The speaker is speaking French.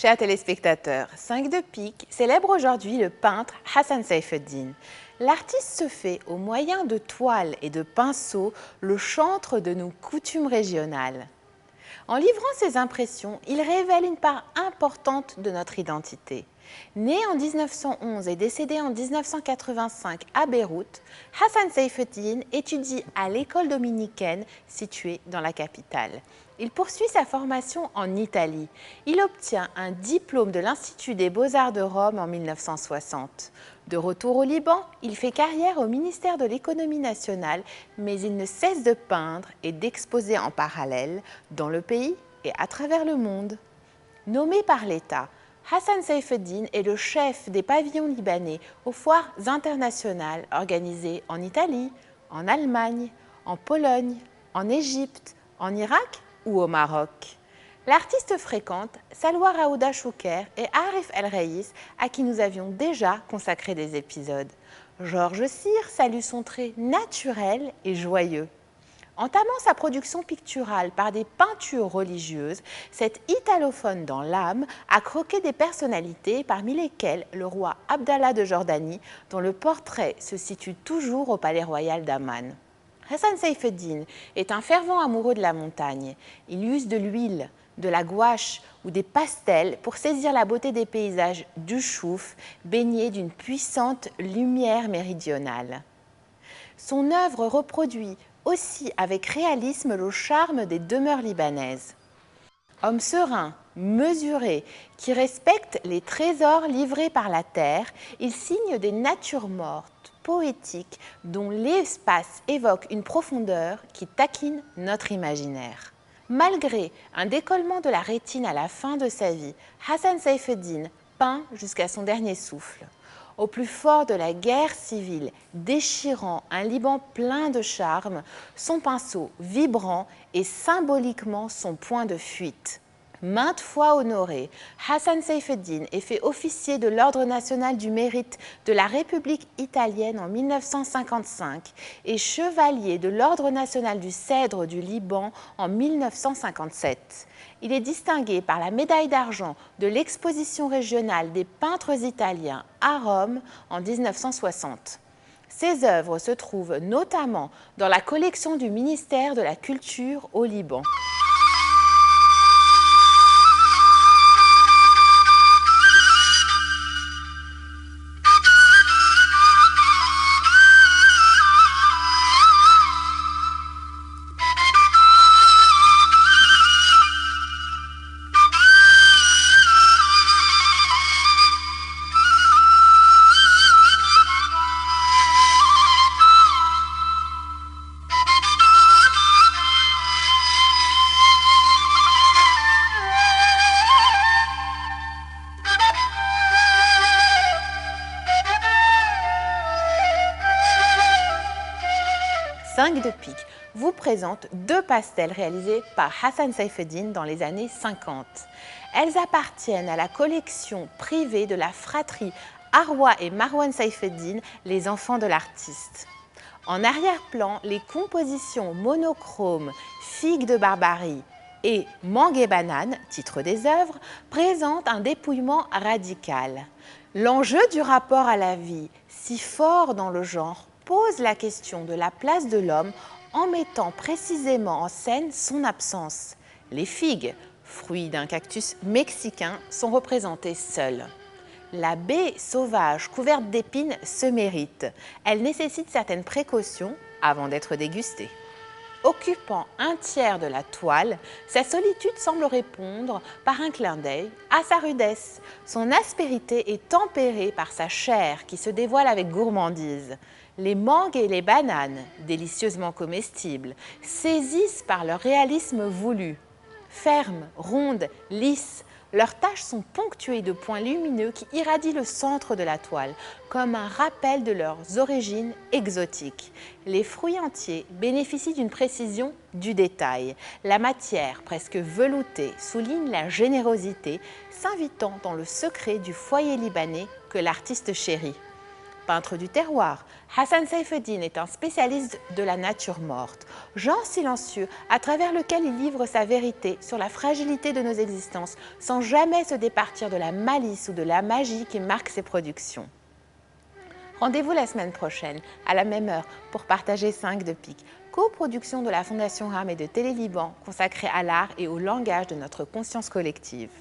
Chers téléspectateurs, 5 de pique célèbre aujourd'hui le peintre Hassan Saïfeddine. L'artiste se fait, au moyen de toiles et de pinceaux, le chantre de nos coutumes régionales. En livrant ses impressions, il révèle une part importante de notre identité. Né en 1911 et décédé en 1985 à Beyrouth, Hassan Saïfeddine étudie à l'école dominicaine située dans la capitale. Il poursuit sa formation en Italie. Il obtient un diplôme de l'Institut des Beaux-Arts de Rome en 1960. De retour au Liban, il fait carrière au ministère de l'Économie nationale, mais il ne cesse de peindre et d'exposer en parallèle dans le pays et à travers le monde. Nommé par l'État, Hassan Saïfeddine est le chef des pavillons libanais aux foires internationales organisées en Italie, en Allemagne, en Pologne, en Égypte, en Irak ou au Maroc. L'artiste fréquente Salwa Raouda Chouker et Arif El Reis, à qui nous avions déjà consacré des épisodes. Georges Cyr salue son trait naturel et joyeux. Entamant sa production picturale par des peintures religieuses, cet italophone dans l'âme a croqué des personnalités parmi lesquelles le roi Abdallah de Jordanie, dont le portrait se situe toujours au palais royal d'Amman. Hassan Saïfeddine est un fervent amoureux de la montagne. Il use de l'huile, de la gouache ou des pastels pour saisir la beauté des paysages du Chouf, baignés d'une puissante lumière méridionale. Son œuvre reproduit aussi avec réalisme le charme des demeures libanaises. Homme serein, mesuré, qui respecte les trésors livrés par la terre, il signe des natures mortes, poétiques, dont l'espace évoque une profondeur qui taquine notre imaginaire. Malgré un décollement de la rétine à la fin de sa vie, Hassan Saïfeddine peint jusqu'à son dernier souffle. Au plus fort de la guerre civile, déchirant un Liban plein de charme, son pinceau vibrant est symboliquement son point de fuite. Maintes fois honoré, Hassan Saïfeddine est fait officier de l'Ordre national du mérite de la République italienne en 1955 et chevalier de l'Ordre national du Cèdre du Liban en 1957. Il est distingué par la médaille d'argent de l'exposition régionale des peintres italiens à Rome en 1960. Ses œuvres se trouvent notamment dans la collection du ministère de la Culture au Liban. De pique vous présente deux pastels réalisés par Hassan Saïfeddine dans les années 50. Elles appartiennent à la collection privée de la fratrie Arwa et Marwan Saïfeddine, les enfants de l'artiste. En arrière-plan, les compositions monochromes Figue de Barbarie et Mangue et banane, titre des œuvres, présentent un dépouillement radical. L'enjeu du rapport à la vie, si fort dans le genre, pose la question de la place de l'homme en mettant précisément en scène son absence. Les figues, fruits d'un cactus mexicain, sont représentées seules. La baie sauvage couverte d'épines se mérite. Elle nécessite certaines précautions avant d'être dégustée. Occupant un tiers de la toile, sa solitude semble répondre par un clin d'œil à sa rudesse. Son aspérité est tempérée par sa chair qui se dévoile avec gourmandise. Les mangues et les bananes, délicieusement comestibles, saisissent par leur réalisme voulu. Fermes, rondes, lisses, leurs taches sont ponctuées de points lumineux qui irradient le centre de la toile, comme un rappel de leurs origines exotiques. Les fruits entiers bénéficient d'une précision du détail. La matière, presque veloutée, souligne la générosité, s'invitant dans le secret du foyer libanais que l'artiste chérit. Peintre du terroir, Hassan Saïfeddine est un spécialiste de la nature morte, genre silencieux à travers lequel il livre sa vérité sur la fragilité de nos existences sans jamais se départir de la malice ou de la magie qui marque ses productions. Rendez-vous la semaine prochaine, à la même heure, pour partager 5 de pique, coproduction de la Fondation RAM et de Télé Liban consacrée à l'art et au langage de notre conscience collective.